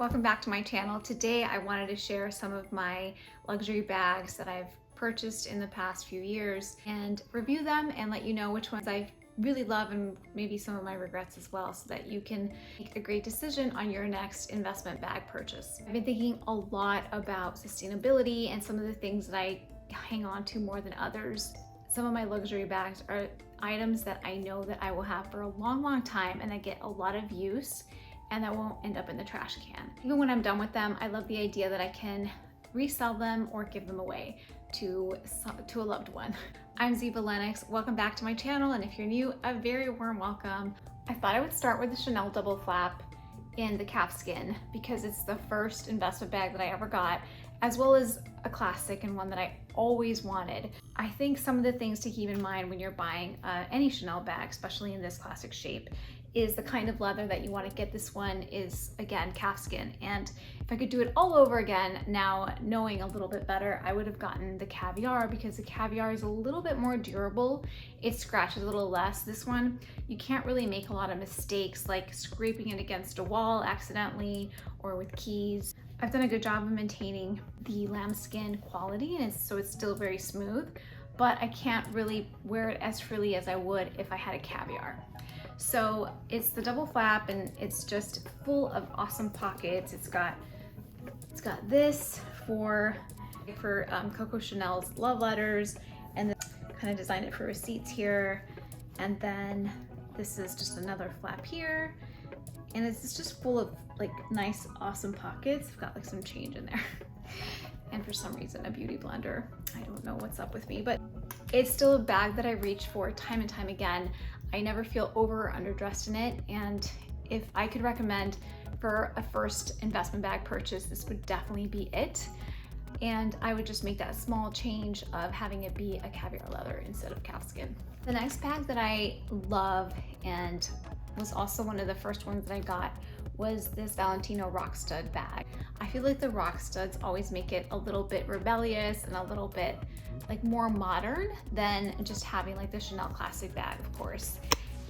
Welcome back to my channel. Today I wanted to share some of my luxury bags that I've purchased in the past few years and review them and let you know which ones I really love and maybe some of my regrets as well, so that you can make a great decision on your next investment bag purchase. I've been thinking a lot about sustainability and some of the things that I hang on to more than others. Some of my luxury bags are items that I know that I will have for a long time and that get a lot of use and that won't end up in the trash can. Even when I'm done with them, I love the idea that I can resell them or give them away to a loved one. I'm Ziva Lennox. Welcome back to my channel, and if you're new, a very warm welcome. I thought I would start with the Chanel double flap in the calfskin because it's the first investment bag that I ever got, as well as a classic and one that I always wanted. I think some of the things to keep in mind when you're buying any Chanel bag, especially in this classic shape, is the kind of leather that you want to get. This one is, again, calfskin. And if I could do it all over again, now knowing a little bit better, I would have gotten the caviar because the caviar is a little bit more durable. It scratches a little less. This one, you can't really make a lot of mistakes like scraping it against a wall accidentally or with keys. I've done a good job of maintaining the lambskin quality, and so it's still very smooth, but I can't really wear it as freely as I would if I had a caviar. So it's the double flap, and it's just full of awesome pockets. It's got this for Coco Chanel's love letters, and then kind of designed it for receipts here. And then this is just another flap here. And it's just full of like nice, awesome pockets. I've got like some change in there. And for some reason, a beauty blender. I don't know what's up with me, but it's still a bag that I reach for time and time again. I never feel over or underdressed in it. And if I could recommend for a first investment bag purchase, this would definitely be it. And I would just make that small change of having it be a caviar leather instead of calfskin. The next bag that I love, and was also one of the first ones that I got, was this Valentino Rock stud bag. I feel like the rock studs always make it a little bit rebellious and a little bit like more modern than just having like the Chanel classic bag, of course.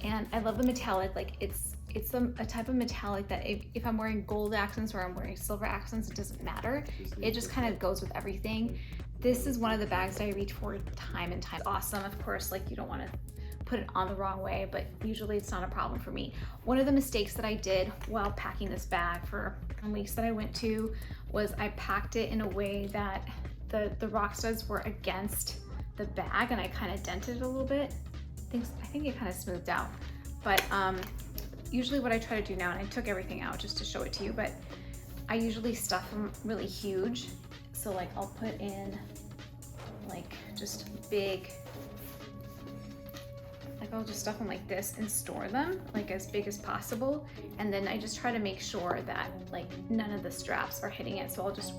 And I love the metallic. Like it's a type of metallic that if I'm wearing gold accents or I'm wearing silver accents, it doesn't matter. It just kind of goes with everything. This is one of the bags that I reach for time and time. Awesome, of course, like you don't want to put it on the wrong way, but usually it's not a problem for me. One of the mistakes that I did while packing this bag for weeks that I went to was I packed it in a way that the rock studs were against the bag, and I kind of dented it a little bit. I think it kind of smoothed out, but usually what I try to do now, and I took everything out just to show it to you, but I usually stuff them really huge. So like I'll put in like just big, like I'll just stuff them like this and store them like as big as possible. And then I just try to make sure that like none of the straps are hitting it. So I'll just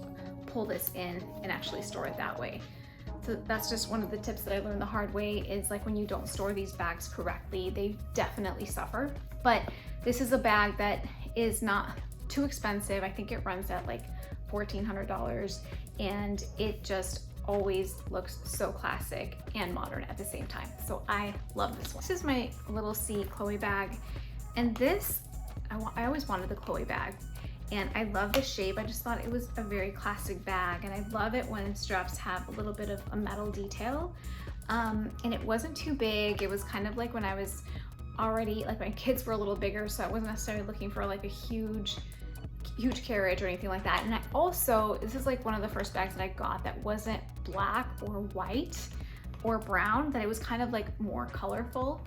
pull this in and actually store it that way. So that's just one of the tips that I learned the hard way, is like when you don't store these bags correctly, they definitely suffer. But this is a bag that is not too expensive. I think it runs at like $1,400, and it just always looks so classic and modern at the same time. So I love this one. This is my little C Chloe bag, and this, I always wanted the Chloe bag, and I love the shape. I just thought it was a very classic bag, and I love it when straps have a little bit of a metal detail. And it wasn't too big. It was kind of like when I was already, like my kids were a little bigger, so I wasn't necessarily looking for like a huge carriage or anything like that. And I also, this is like one of the first bags that I got that wasn't black or white or brown, that it was kind of like more colorful.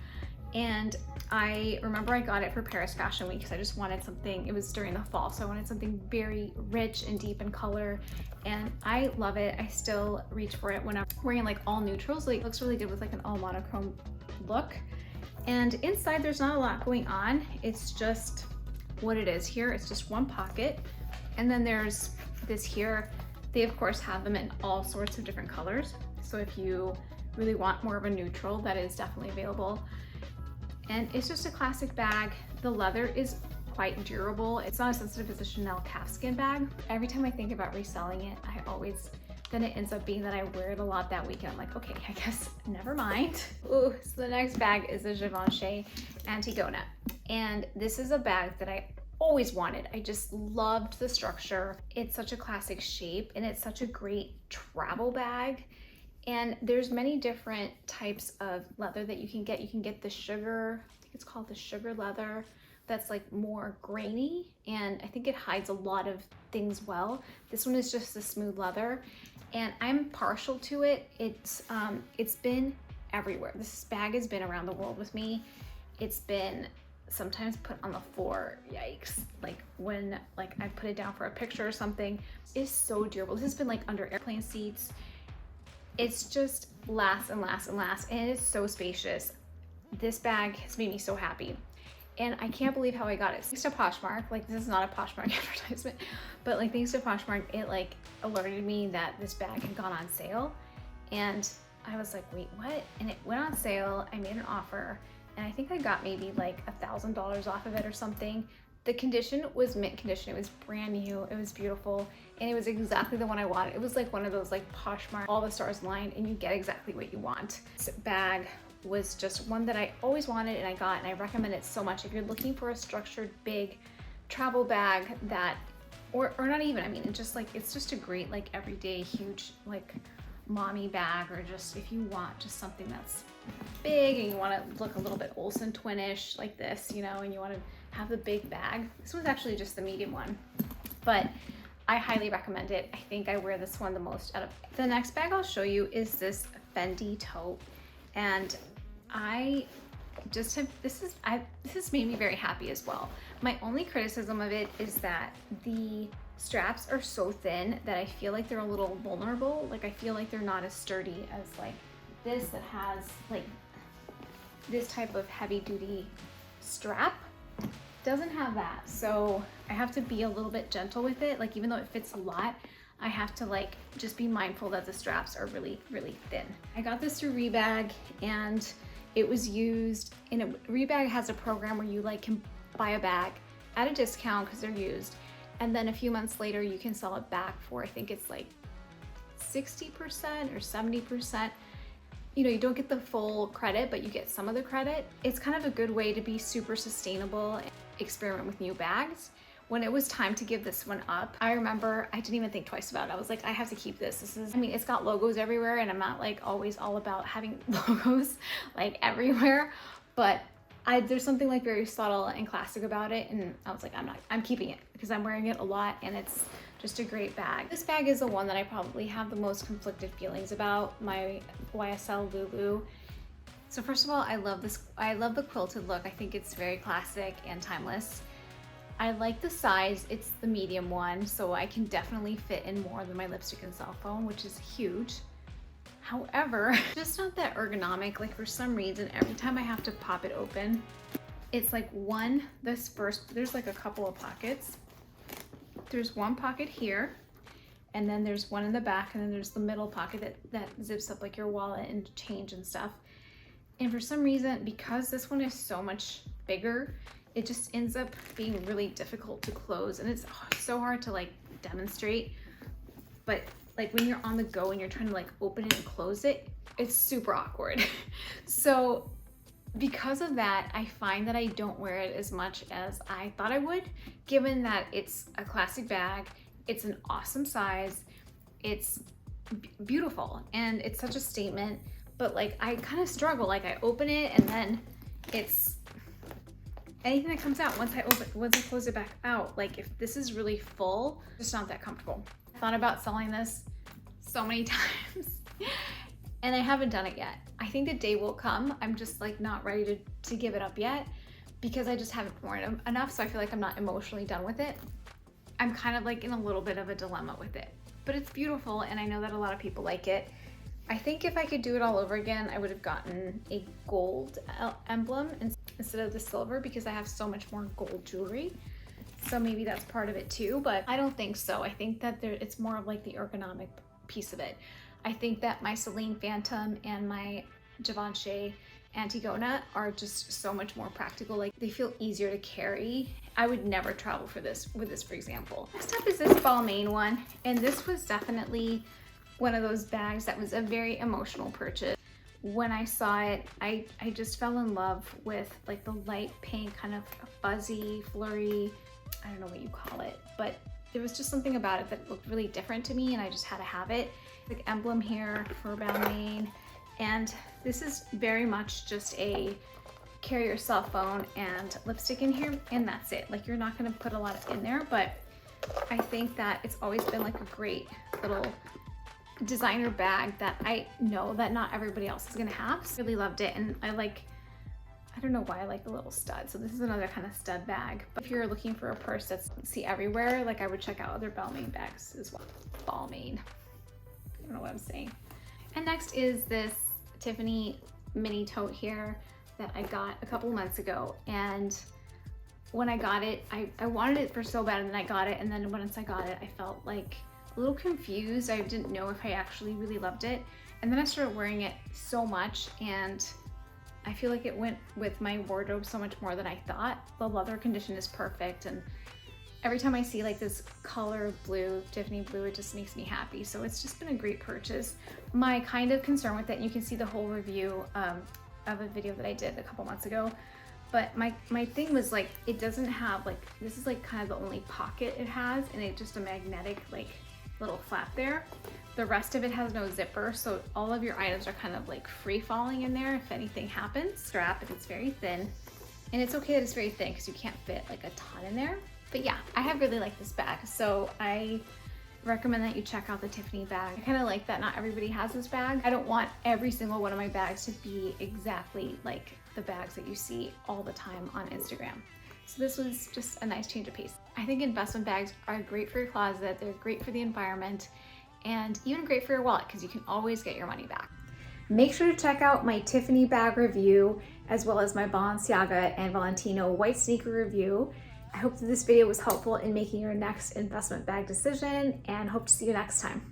And I remember I got it for Paris Fashion Week because I just wanted something, it was during the fall, so I wanted something very rich and deep in color, and I love it. I still reach for it when I'm wearing like all neutrals. Like it looks really good with like an all monochrome look. And inside there's not a lot going on. It's just what it is here. It's just one pocket, and then there's this here. They of course have them in all sorts of different colors, so if you really want more of a neutral, that is definitely available. And it's just a classic bag. The leather is quite durable. It's not as sensitive as a Chanel calfskin bag. Every time I think about reselling it, then it ends up being that I wear it a lot that weekend. I'm like, okay, I guess never mind. Ooh, so the next bag is the Givenchy Antigona. And this is a bag that I always wanted. I just loved the structure. It's such a classic shape and it's such a great travel bag. And there's many different types of leather that you can get. You can get the sugar, I think it's called the sugar leather, that's like more grainy, and I think it hides a lot of things well. This one is just a smooth leather, and I'm partial to it. It's been everywhere. This bag has been around the world with me. It's been sometimes put on the floor, yikes, like when like I put it down for a picture or something. It's so durable. This has been like under airplane seats. It's just lasts and lasts and lasts, and it is so spacious. This bag has made me so happy, and I can't believe how I got it. Thanks to Poshmark, like this is not a Poshmark advertisement, but like thanks to Poshmark, it like alerted me that this bag had gone on sale, and I was like, wait, what? And it went on sale. I made an offer, and I think I got maybe like $1,000 off of it or something. The condition was mint condition. It was brand new. It was beautiful. And it was exactly the one I wanted. It was like one of those like Poshmark, all the stars aligned, and you get exactly what you want. This bag was just one that I always wanted and I got, and I recommend it so much. If you're looking for a structured, big travel bag that, or not even, I mean, it's just a great like everyday huge like mommy bag, or just if you want just something that's big and you want to look a little bit Olsen twinish like this, you know, and you want to have the big bag. This one's actually just the medium one, but I highly recommend it. I think I wear this one the most out of. The next bag I'll show you is this Fendi Tote, and I just have, this has made me very happy as well. My only criticism of it is that the straps are so thin that I feel like they're a little vulnerable. Like I feel like they're not as sturdy as like this that has like this type of heavy duty strap. Doesn't have that, so I have to be a little bit gentle with it. Like even though it fits a lot, I have to like just be mindful that the straps are really, really thin. I got this through Rebag, and it was used in a Rebag has a program where you like can buy a bag at a discount because they're used, and then a few months later you can sell it back for, I think it's like 60% or 70%. You know, you don't get the full credit, but you get some of the credit. It's kind of a good way to be super sustainable and experiment with new bags. When it was time to give this one up, I remember I didn't even think twice about it. I was like, I have to keep this. This is, I mean, it's got logos everywhere, and I'm not like always all about having logos like everywhere, but there's something like very subtle and classic about it, and I was like, I'm keeping it because I'm wearing it a lot, and it's just a great bag. This bag is the one that I probably have the most conflicted feelings about, my YSL Lulu. So first of all, I love this. I love the quilted look. I think it's very classic and timeless. I like the size. It's the medium one, so I can definitely fit in more than my lipstick and cell phone, which is huge. However, it's just not that ergonomic. Like for some reason, every time I have to pop it open, it's like there's like a couple of pockets. There's one pocket here, and then there's one in the back, and then there's the middle pocket that zips up like your wallet and change and stuff. And for some reason, because this one is so much bigger, it just ends up being really difficult to close, and it's so hard to like demonstrate. But like when you're on the go and you're trying to like open it and close it, it's super awkward. So because of that, I find that I don't wear it as much as I thought I would, given that it's a classic bag, it's an awesome size, it's beautiful, and it's such a statement. But like I kind of struggle, like I open it and then it's anything that comes out once I close it back out. Like if this is really full, it's just not that comfortable. I thought about selling this so many times and I haven't done it yet. I think the day will come. I'm just like not ready to give it up yet because I just haven't worn it enough, so I feel like I'm not emotionally done with it. I'm kind of like in a little bit of a dilemma with it, but it's beautiful and I know that a lot of people like it. I think if I could do it all over again, I would have gotten a gold emblem instead of the silver because I have so much more gold jewelry. So maybe that's part of it too, but I don't think so. I think that it's more of like the ergonomic piece of it. I think that my Celine Phantom and my Givenchy Antigona are just so much more practical. Like they feel easier to carry. I would never travel with this, for example. Next up is this Balmain one, and this was definitely one of those bags that was a very emotional purchase. When I saw it, I just fell in love with like the light pink, kind of fuzzy, flurry I don't know what you call it, but there was just something about it that looked really different to me and I just had to have it. Like emblem here for Balmain. And this is very much just a carry your cell phone and lipstick in here, and that's it. Like you're not gonna put a lot in there, but I think that it's always been like a great little designer bag that I know that not everybody else is gonna have. Really loved it, and I don't know why I like the little stud. So this is another kind of stud bag. But if you're looking for a purse that's see everywhere, like I would check out other Balmain bags as well. Balmain. I don't know what I'm saying. And next is this Tiffany mini tote here that I got a couple months ago. And when I got it, I wanted it for so bad, and then I got it. And then once I got it, I felt like a little confused. I didn't know if I actually really loved it. And then I started wearing it so much, and I feel like it went with my wardrobe so much more than I thought. The leather condition is perfect, and every time I see like this color blue, Tiffany blue, it just makes me happy. So it's just been a great purchase. My kind of concern with it, you can see the whole review of a video that I did a couple months ago, but my thing was like, it doesn't have like, this is like kind of the only pocket it has, and it's just a magnetic like little flap there. The rest of it has no zipper, so all of your items are kind of like free falling in there if anything happens. Strap, if it's very thin, and it's okay that it's very thin because you can't fit like a ton in there. But yeah, I have really liked this bag, so I recommend that you check out the Tiffany bag. I kind of like that not everybody has this bag. I don't want every single one of my bags to be exactly like the bags that you see all the time on Instagram. So this was just a nice change of pace. I think investment bags are great for your closet, they're great for the environment, and even great for your wallet because you can always get your money back. Make sure to check out my Tiffany bag review, as well as my Balenciaga and Valentino white sneaker review. I hope that this video was helpful in making your next investment bag decision, and hope to see you next time.